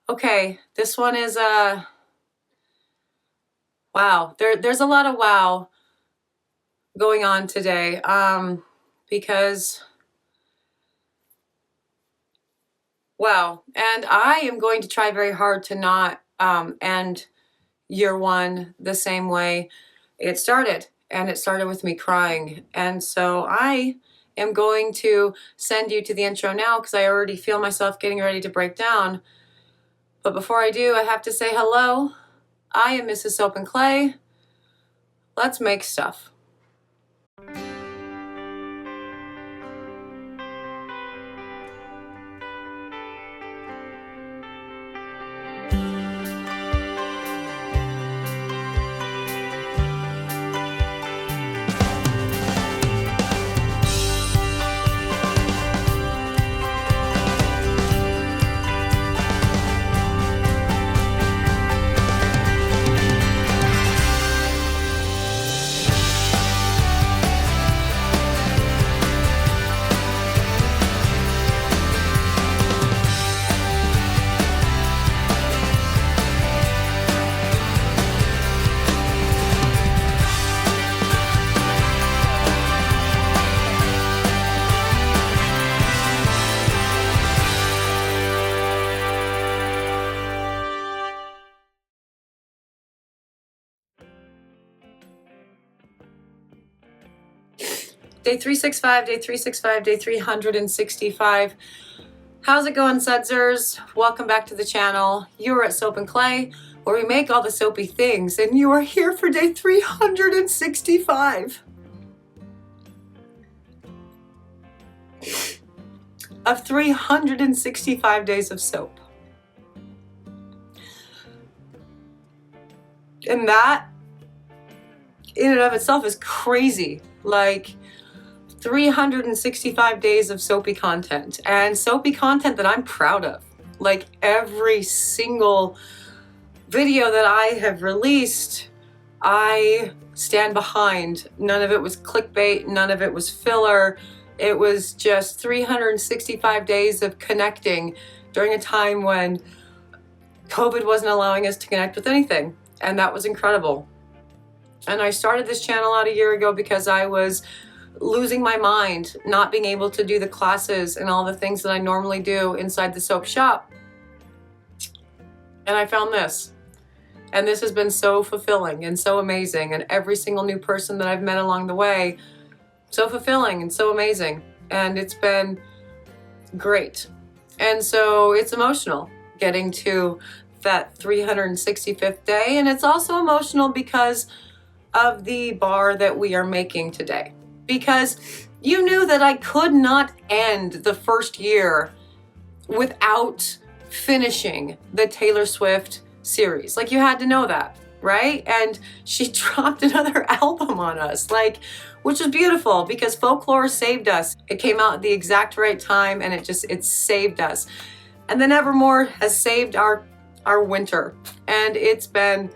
Okay, this one is wow. There's a lot of wow going on today. Because wow, and I am going to try very hard to not end year one the same way it started. And it started with me crying. And so I am going to send you to the intro now because I already feel myself getting ready to break down. But before I do, I have to say hello. I am Mrs. Soap and Clay. Let's make stuff. Day 365, day 365, day 365. How's it going, Sudsers? Welcome back to the channel. You're at Soap and Clay, where we make all the soapy things, and you are here for day 365 of 365 days of soap. And that, in and of itself, is crazy. Like, 365 days of soapy content, and soapy content that I'm proud of. Like, every single video that I have released, I stand behind. None of it was clickbait, none of it was filler. It was just 365 days of connecting during a time when COVID wasn't allowing us to connect with anything, and that was incredible. And I started this channel out a year ago because I was losing my mind, not being able to do the classes and all the things that I normally do inside the soap shop. And I found this. And this has been so fulfilling and so amazing. And every single new person that I've met along the way, so fulfilling and so amazing. And it's been great. And so it's emotional getting to that 365th day. And it's also emotional because of the bar that we are making today. Because you knew that I could not end the first year without finishing the Taylor Swift series. Like, you had to know that, right? And she dropped another album on us, like, which was beautiful because Folklore saved us. It came out at the exact right time, and it saved us. And then Evermore has saved our winter, and it's been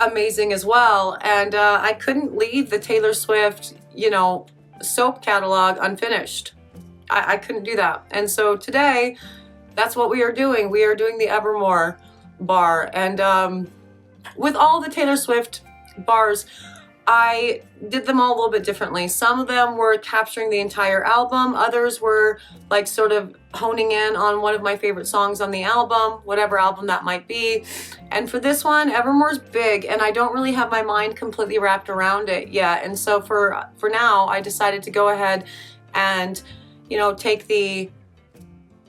amazing as well. And I couldn't leave the Taylor Swift, soap catalog unfinished. I couldn't do that. And so today, that's what we are doing. We are doing the Evermore bar. And with all the Taylor Swift bars, I did them all a little bit differently. Some of them were capturing the entire album. Others were like sort of honing in on one of my favorite songs on the album, whatever album that might be. And for this one, Evermore's big, and I don't really have my mind completely wrapped around it yet. And so for now, I decided to go ahead and, take the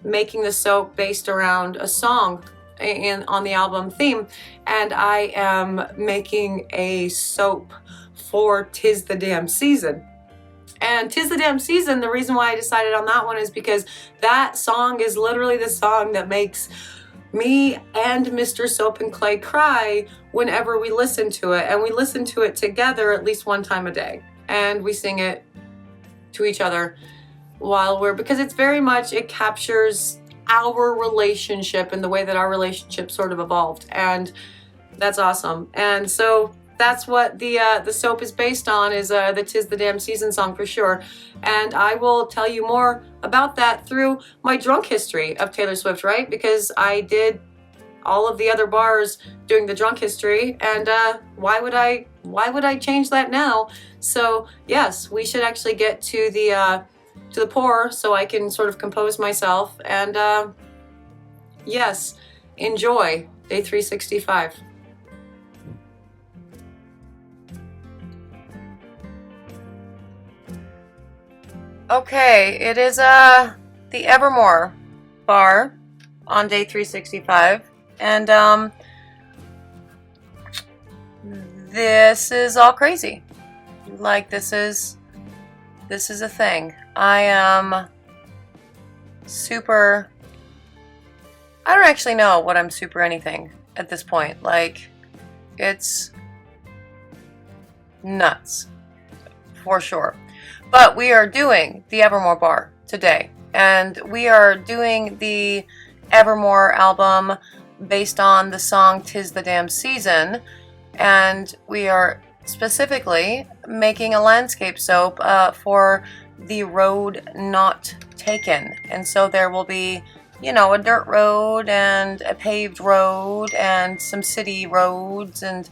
making the soap based around a song on the album theme. And I am making a soap for 'Tis the Damn Season. And 'Tis the Damn Season, the reason why I decided on that one is because that song is literally the song that makes me and Mr. Soap and Clay cry whenever we listen to it. And we listen to it together at least one time a day. And we sing it to each other because it captures our relationship and the way that our relationship sort of evolved. And that's awesome. And so that's what the soap is based on, is the "'Tis the Damn Season" song for sure. And I will tell you more about that through my drunk history of Taylor Swift, right? Because I did all of the other bars doing the drunk history, and why would I change that now? So yes, we should actually get to the pour so I can sort of compose myself, and yes, enjoy day 365. Okay, it is the Evermore bar on day 365, and this is all crazy. Like, this is a thing. I am super, I don't actually know what I'm super anything at this point. Like, it's nuts for sure. But we are doing the Evermore bar today, and we are doing the Evermore album based on the song "'Tis the Damn Season," and we are specifically making a landscape soap for the road not taken. And so there will be, you know, a dirt road and a paved road and some city roads and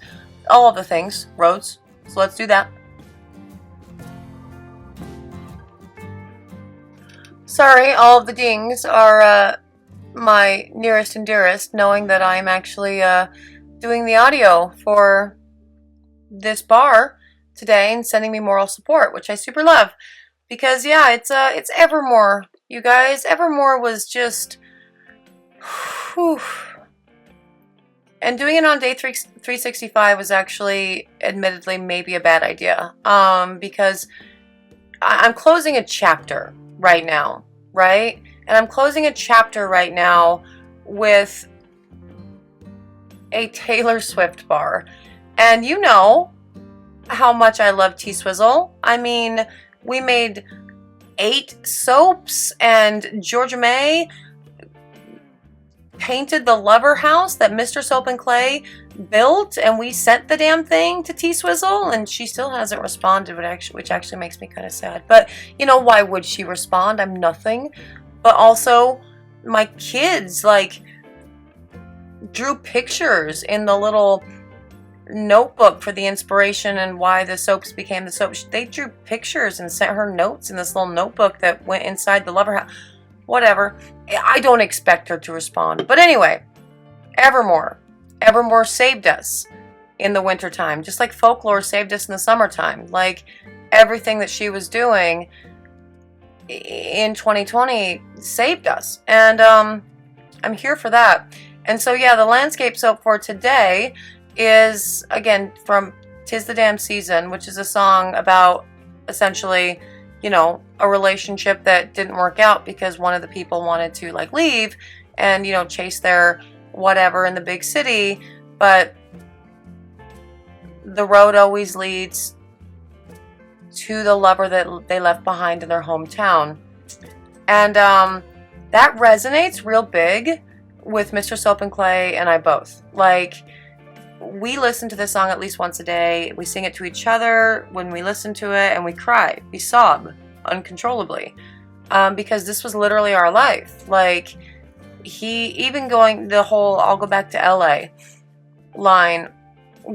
all of the things, roads. So let's do that. Sorry, all of the dings are my nearest and dearest, knowing that I'm actually doing the audio for this bar today and sending me moral support, which I super love. Because yeah, it's Evermore, you guys. Evermore was just, whew. And doing it on day 365 was actually, admittedly, maybe a bad idea. Because I'm closing a chapter right now, right? And I'm closing a chapter right now with a Taylor Swift bar. And you know how much I love T-Swizzle. I mean, we made 8 soaps, and Georgia May painted the Lover house that Mr. Soap and Clay built, and we sent the damn thing to T-Swizzle, and she still hasn't responded, which actually makes me kind of sad. But, you know, why would she respond? I'm nothing. But also, my kids, like, drew pictures in the little notebook for the inspiration and why the soaps became the soap. They drew pictures and sent her notes in this little notebook that went inside the Lover house. Whatever. I don't expect her to respond. But anyway, Evermore. Evermore saved us in the wintertime, just like Folklore saved us in the summertime. Like, everything that she was doing in 2020 saved us. And I'm here for that. And so, yeah, the landscape soap for today is, again, from "'Tis the Damn Season," which is a song about, essentially, you know, a relationship that didn't work out because one of the people wanted to, like, leave and, you know, chase their whatever in the big city, but the road always leads to the lover that they left behind in their hometown. And that resonates real big with Mr. Soap and Clay and I both. Like, we listen to this song at least once a day. We sing it to each other when we listen to it, and we cry. We sob uncontrollably. Because this was literally our life. Like, he, even going the whole "I'll go back to LA" line,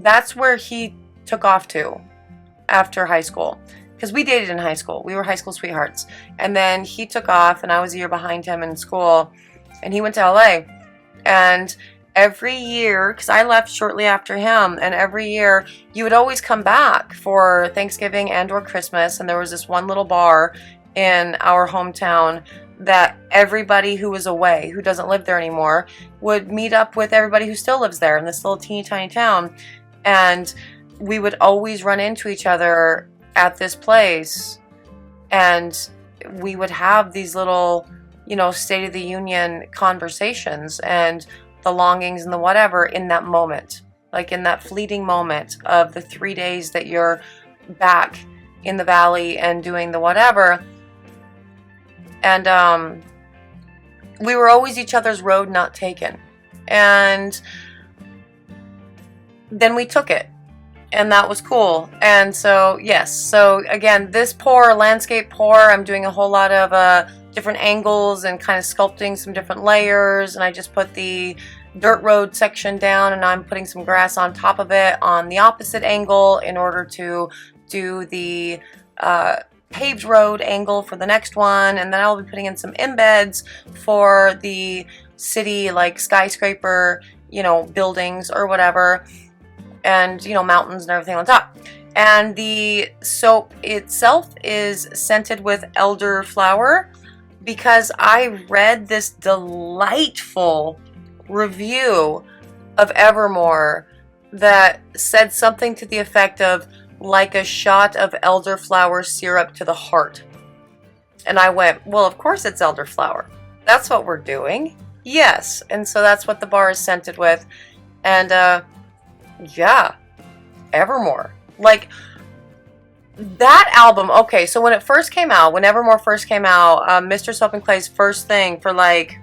that's where he took off to after high school. Because we dated in high school. We were high school sweethearts. And then he took off, and I was a year behind him in school, and he went to LA. And every year, because I left shortly after him, and every year you would always come back for Thanksgiving and or Christmas, and there was this one little bar in our hometown that everybody who was away, who doesn't live there anymore, would meet up with everybody who still lives there in this little teeny tiny town. And we would always run into each other at this place, and we would have these little, you know, State of the Union conversations and the longings and the whatever in that moment, like in that fleeting moment of the 3 days that you're back in the valley and doing the whatever. And we were always each other's road not taken. And then we took it. and that was cool. And so yes, so again, this pour, landscape pour, I'm doing a whole lot of different angles and kind of sculpting some different layers, and I just put the dirt road section down and I'm putting some grass on top of it on the opposite angle in order to do the paved road angle for the next one. And then I'll be putting in some embeds for the city, like skyscraper, you know, buildings or whatever, and, you know, mountains and everything on top. And the soap itself is scented with elderflower because I read this delightful review of Evermore that said something to the effect of like a shot of elderflower syrup to the heart. And I went, well, of course it's elderflower. That's what we're doing. Yes. And so that's what the bar is scented with. And yeah, Evermore. Like, that album, okay, so when it first came out, when Evermore first came out, Mr. Soap and Clay's first thing for like,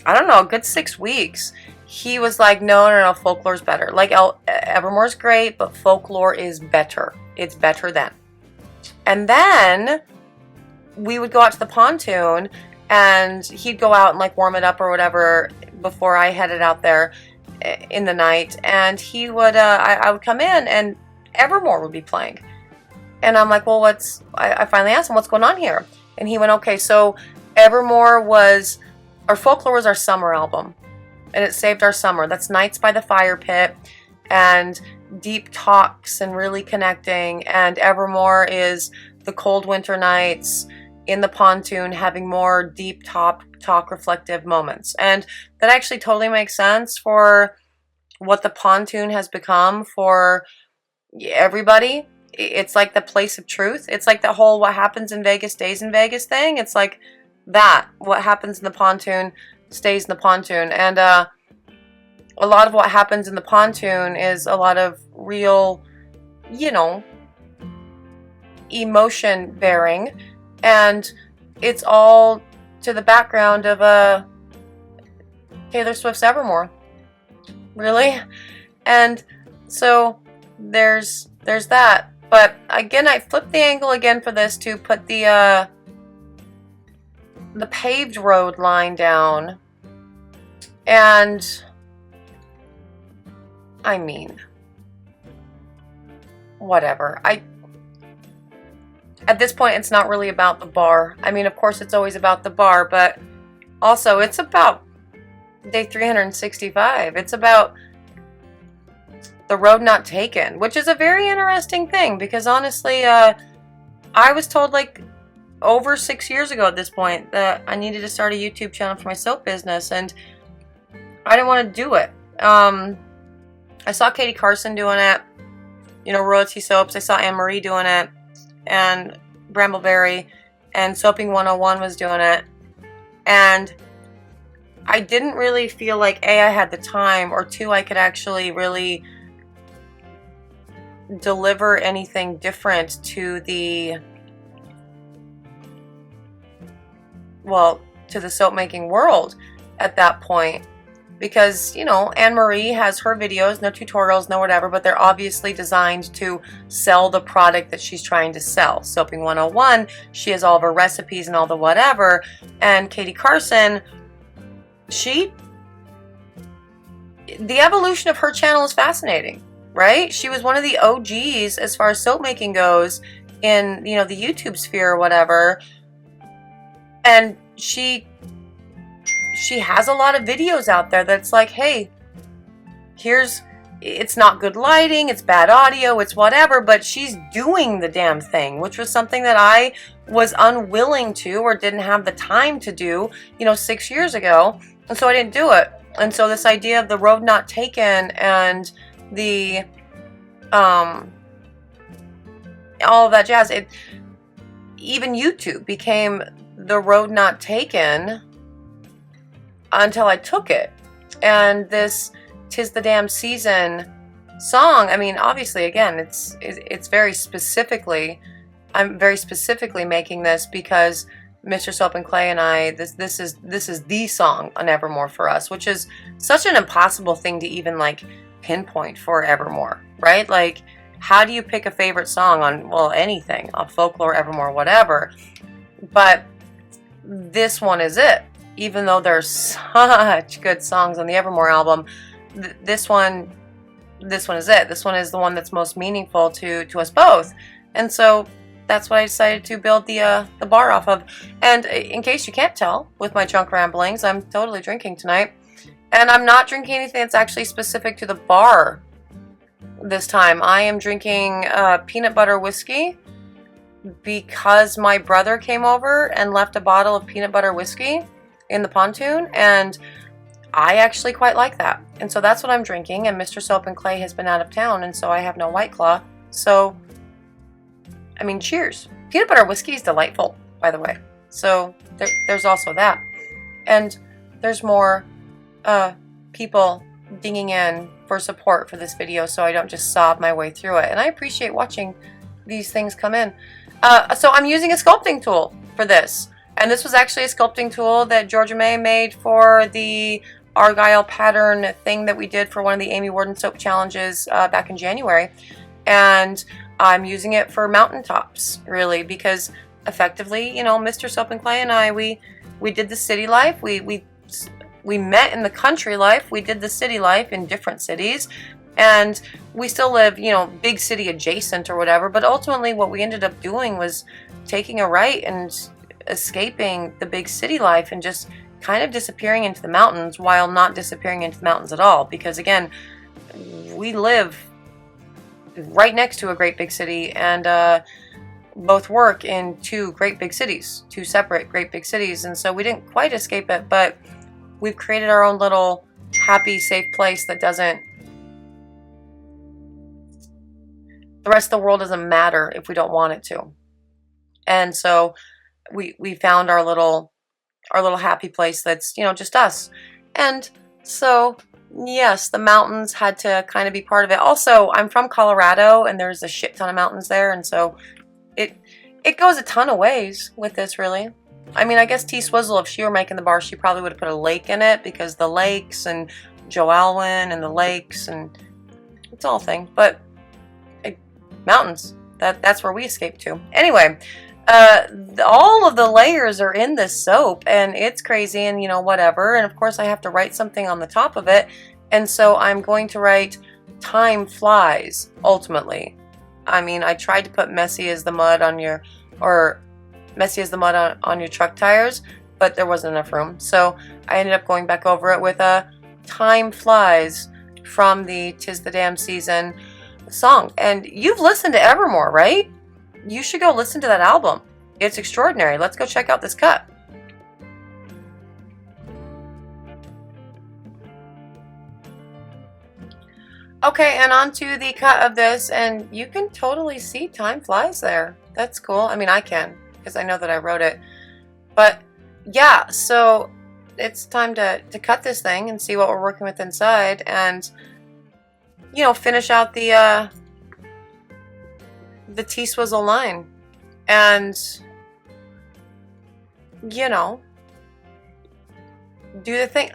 I don't know, a good 6 weeks, he was like, no, Folklore's better. Like, Evermore's great, but Folklore is better. It's better then. And then we would go out to the pontoon, and he'd go out and like warm it up or whatever before I headed out there in the night, and he would, I would come in, and Evermore would be playing. And I'm like, well, I finally asked him, what's going on here? And he went, okay, so Evermore was, or Folklore was our summer album, and it saved our summer. That's nights by the fire pit and deep talks and really connecting. And Evermore is the cold winter nights in the pontoon having more deep talk reflective moments. And that actually totally makes sense for what the pontoon has become for everybody. It's like the place of truth. It's like the whole what happens in Vegas stays in Vegas thing. It's like that. What happens in the pontoon stays in the pontoon. And a lot of what happens in the pontoon is a lot of real, you know, emotion bearing. And it's all to the background of Taylor Swift's Evermore. Really? And so there's that. But again, I flipped the angle again for this to put the paved road line down. And I mean, whatever. At this point, it's not really about the bar. I mean, of course, it's always about the bar, but also it's about day 365. It's about the road not taken, which is a very interesting thing because honestly, I was told like over 6 years ago at this point that I needed to start a YouTube channel for my soap business, and I didn't want to do it. I saw Katie Carson doing it, you know, Royalty Soaps. I saw Anne Marie doing it, and Brambleberry, and Soaping 101 was doing it, and I didn't really feel like A, I had the time, or two, I could actually really deliver anything different to the, well, to the soap making world at that point. Because, you know, Anne Marie has her videos, no tutorials, no whatever, but they're obviously designed to sell the product that she's trying to sell. Soaping 101, she has all of her recipes and all the whatever. And Katie Carson, the evolution of her channel is fascinating, right? She was one of the OGs as far as soap making goes in, you know, the YouTube sphere or whatever. And she has a lot of videos out there that's like, hey, it's not good lighting, it's bad audio, it's whatever, but she's doing the damn thing, which was something that I was unwilling to or didn't have the time to do, you know, 6 years ago. And so I didn't do it. And so this idea of the road not taken and the, all of that jazz, even YouTube became the road not taken until I took it. And this "'Tis the Damn Season" song, I mean, obviously, again, it's very specifically, I'm very specifically making this because Mr. Soap and Clay and I, this is the song on Evermore for us, which is such an impossible thing to even like pinpoint for Evermore. right? Like, how do you pick a favorite song on, well, anything, on Folklore, Evermore, whatever? But this one is it. Even though there's such good songs on the Evermore album, this one is it. This one is the one that's most meaningful to us both. And so that's what I decided to build the bar off of. And in case you can't tell with my drunk ramblings, I'm totally drinking tonight. And I'm not drinking anything that's actually specific to the bar this time. I am drinking peanut butter whiskey because my brother came over and left a bottle of peanut butter whiskey in the pontoon, and I actually quite like that. And so that's what I'm drinking, and Mr. Soap and Clay has been out of town, and so I have no White Claw. So, I mean, cheers. Peanut butter whiskey is delightful, by the way. So there's also that. And there's more people dinging in for support for this video so I don't just sob my way through it. And I appreciate watching these things come in. So I'm using a sculpting tool for this. And this was actually a sculpting tool that Georgia May made for the Argyle pattern thing that we did for one of the Amy Warden soap challenges back in January. And I'm using it for mountaintops, really, because effectively, you know, Mr. Soap and Clay and I, we did the city life. We met in the country life. We did the city life in different cities. And we still live, you know, big city adjacent or whatever. But ultimately what we ended up doing was taking a right and escaping the big city life and just kind of disappearing into the mountains while not disappearing into the mountains at all. Because again, we live right next to a great big city and both work in two great big cities, two separate great big cities. And so we didn't quite escape it, but we've created our own little happy, safe place that doesn't, the rest of the world doesn't matter if we don't want it to. And so we found our little happy place that's, you know, just us. And so yes, the mountains had to kind of be part of it. Also, I'm from Colorado and there's a shit ton of mountains there, and so it goes a ton of ways with this, really. I mean, I guess T Swizzle, if she were making the bar, she probably would have put a lake in it because the lakes and Joe Alwyn and the lakes, and it's all a thing. But mountains, that's where we escaped to. Anyway, all of the layers are in this soap, and it's crazy, and you know, whatever. And of course I have to write something on the top of it, and so I'm going to write "Time Flies" ultimately. I mean, I tried to put "messy as the mud on your," or "messy as the mud on your truck tires," but there wasn't enough room, so I ended up going back over it with a "Time Flies" from the "'Tis the Damn Season" song. And you've listened to Evermore, right? You should go listen to that album. It's extraordinary. Let's go check out this cut. Okay, and on to the cut of this, and you can totally see "Time Flies" there. That's cool. I mean, I can, because I know that I wrote it. But yeah, so it's time to cut this thing and see what we're working with inside, and you know, finish out the T Swizzle line. And you know, do the thing.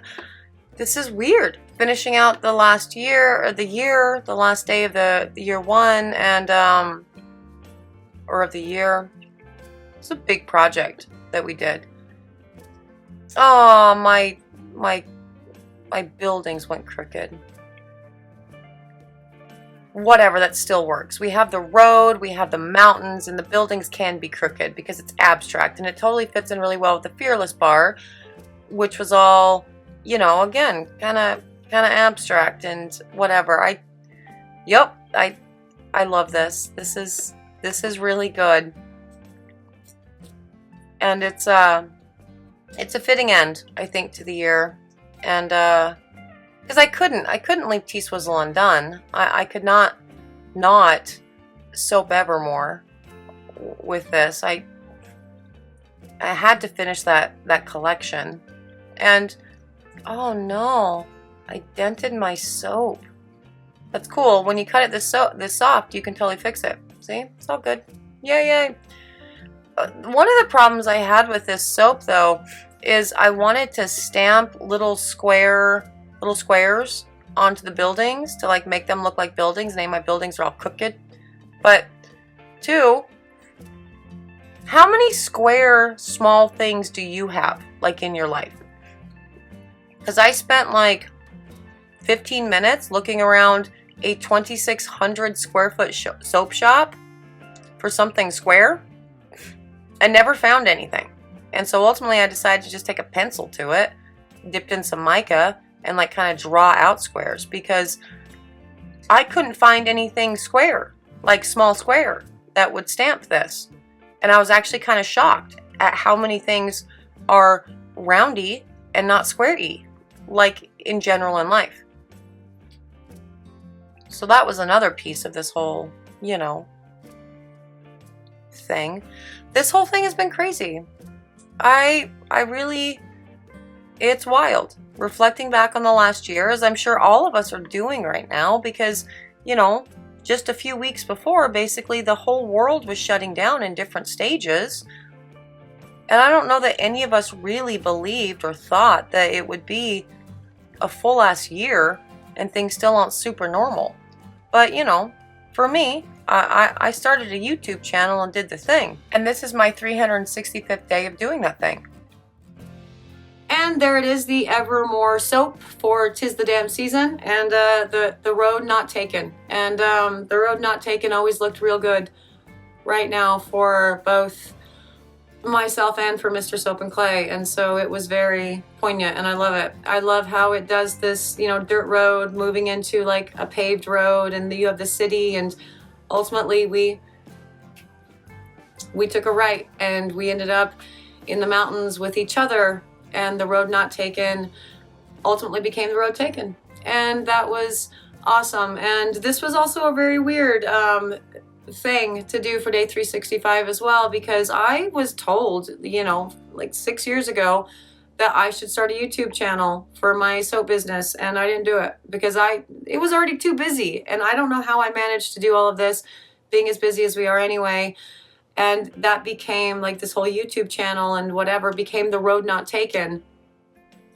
This is weird, finishing out the last year, or the last day of the year one, and or of the year. It's a big project that we did. Oh, my buildings went crooked. Whatever, that still works. We have the road, we have the mountains, and the buildings can be crooked because it's abstract, and it totally fits in really well with the Fearless bar, which was all, you know, again, kind of abstract and whatever. I love this. This is really good, and it's a fitting end, I think, to the year, and because I couldn't leave T Swizzle undone. I could not soap Evermore with this. I had to finish that collection, and oh no, I dented my soap. That's cool. When you cut it this soft, you can totally fix it. See, it's all good. Yay! One of the problems I had with this soap, though, is I wanted to stamp little squares onto the buildings to like make them look like buildings. Name my buildings are all crooked. But 2, how many square small things do you have like in your life? Because I spent like 15 minutes looking around a 2,600 square foot soap shop for something square and never found anything. And so ultimately I decided to just take a pencil to it, dipped in some mica, and like kind of draw out squares, because I couldn't find anything square, like small square, that would stamp this. And I was actually kind of shocked at how many things are roundy and not square-y, like in general in life. So that was another piece of this whole, you know, thing. This whole thing has been crazy. I really, it's wild. Reflecting back on the last year, as I'm sure all of us are doing right now, because, you know, just a few weeks before, basically the whole world was shutting down in different stages. And I don't know that any of us really believed or thought that it would be a full ass year and things still aren't super normal. But, you know, for me, I started a YouTube channel and did the thing. And this is my 365th day of doing that thing. And there it is, the Evermore soap for 'Tis the Damn Season, and the road not taken. And the road not taken always looked real good right now for both myself and for Mr. Soap and Clay. And so it was very poignant, and I love it. I love how it does this, you know, dirt road moving into like a paved road, and you have the city, and ultimately we took a right and we ended up in the mountains with each other. And the road not taken ultimately became the road taken. And that was awesome. And this was also a very weird thing to do for day 365 as well, because I was told, you know, like 6 years ago that I should start a YouTube channel for my soap business. And I didn't do it because it was already too busy. And I don't know how I managed to do all of this, being as busy as we are anyway. And that became like this whole YouTube channel and whatever became the road not taken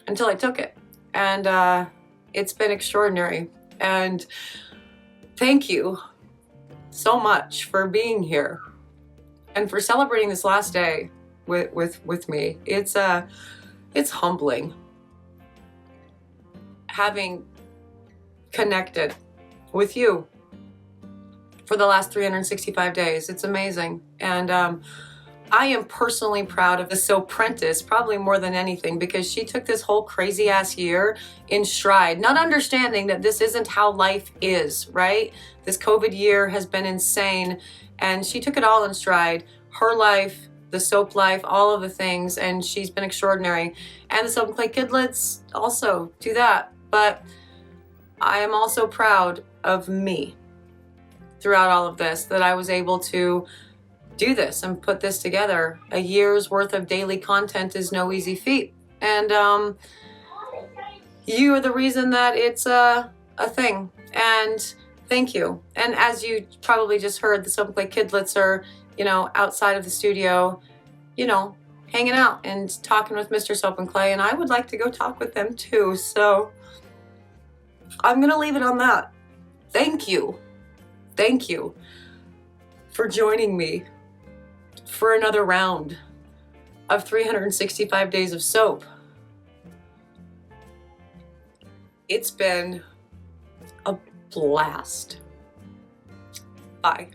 until I took it. And it's been extraordinary. And thank you so much for being here and for celebrating this last day with me. It's humbling having connected with you for the last 365 days. It's amazing. And I am personally proud of the Soapprentice, probably more than anything, because she took this whole crazy ass year in stride, not understanding that this isn't how life is, right? This COVID year has been insane, and she took it all in stride. Her life, the soap life, all of the things, and she's been extraordinary. And the Soap and Clay Kidlets also do that. But I am also proud of me throughout all of this, that I was able to do this and put this together. A year's worth of daily content is no easy feat. And you are the reason that it's a thing. And thank you. And as you probably just heard, the Soap and Clay Kidlets are, you know, outside of the studio, you know, hanging out and talking with Mr. Soap and Clay. And I would like to go talk with them too. So I'm going to leave it on that. Thank you. Thank you for joining me for another round of 365 days of soap. It's been a blast. Bye.